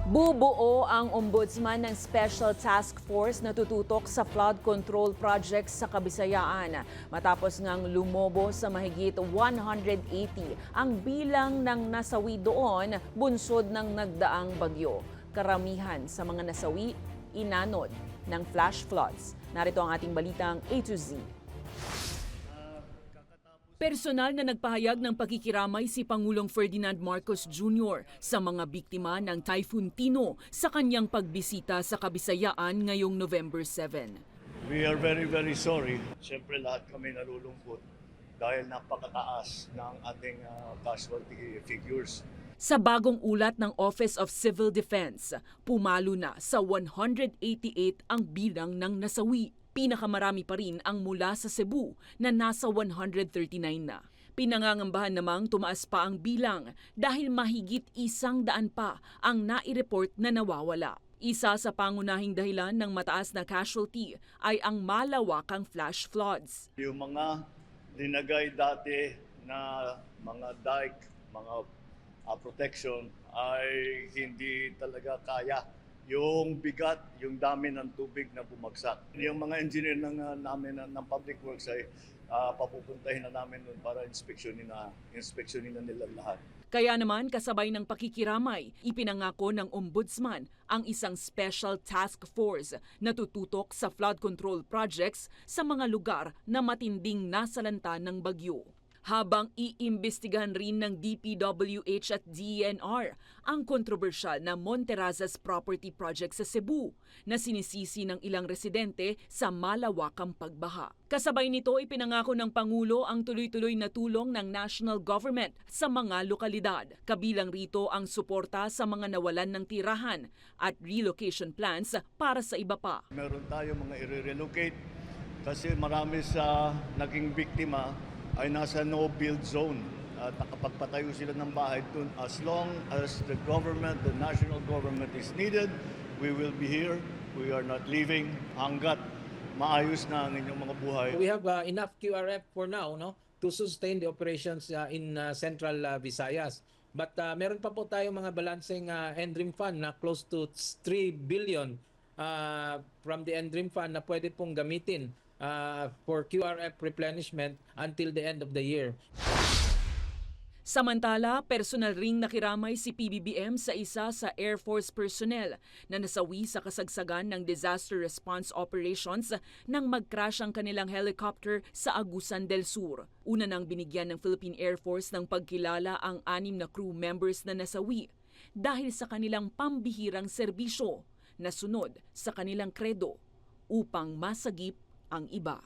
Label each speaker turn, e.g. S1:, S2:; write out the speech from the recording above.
S1: Bubuo ang ombudsman ng Special Task Force na tututok sa flood control projects sa Kabisayaan. Matapos ngang lumobo sa mahigit 180 ang bilang ng nasawi doon bunsod ng nagdaang bagyo. Karamihan sa mga nasawi, inanod ng flash floods. Narito ang ating balitang A to Z. Personal na nagpahayag ng pakikiramay si Pangulong Ferdinand Marcos Jr. sa mga biktima ng Typhoon Tino sa kanyang pagbisita sa Kabisayaan ngayong November 7.
S2: We are very, very sorry. Siyempre lahat kami nalulungkot dahil napakataas ng ating casualty figures.
S1: Sa bagong ulat ng Office of Civil Defense, pumalo na sa 188 ang bilang ng nasawi. Pinakamarami pa rin ang mula sa Cebu na nasa 139 na. Pinangangambahan namang tumaas pa ang bilang dahil mahigit 100 pa ang nai-report na nawawala. Isa sa pangunahing dahilan ng mataas na casualty ay ang malawakang flash floods.
S2: Yung mga linagay dati na mga dike, mga protection ay hindi talaga kaya. Yung bigat, yung dami ng tubig na bumagsak. Yung mga engineer namin ng public works ay papupuntahin na namin doon para inspeksyonin na nila lahat.
S1: Kaya naman kasabay ng pakikiramay, ipinangako ng ombudsman ang isang special task force na tututok sa flood control projects sa mga lugar na matinding nasalanta ng bagyo. Habang iimbestigahan rin ng DPWH at DENR ang kontrobersyal na Monterrazas property project sa Cebu na sinisisi ng ilang residente sa malawakang pagbaha. Kasabay nito, ipinangako ng Pangulo ang tuloy-tuloy na tulong ng national government sa mga lokalidad. Kabilang rito ang suporta sa mga nawalan ng tirahan at relocation plans para sa iba pa.
S2: Meron tayo mga i-relocate kasi marami sa naging biktima ay nasa no-build zone at nakapagpatayo sila ng bahay doon. As long as the government, the national government is needed, we will be here. We are not leaving hanggat maayos na ang inyong mga buhay.
S3: We have enough QRF for now, no, to sustain the operations in Central Visayas. But meron pa po tayong mga balancing NDRIM fund na close to 3 billion from the NDRIM fund na pwede pong gamitin for QRF replenishment until the end of the year.
S1: Samantala, personal ring nakiramay si PBBM sa isa sa Air Force personnel na nasawi sa kasagsagan ng disaster response operations nang mag-crash ang kanilang helicopter sa Agusan del Sur. Una nang binigyan ng Philippine Air Force ng pagkilala ang 6 na crew members na nasawi dahil sa kanilang pambihirang serbisyo na sunod sa kanilang kredo upang masagip ang iba.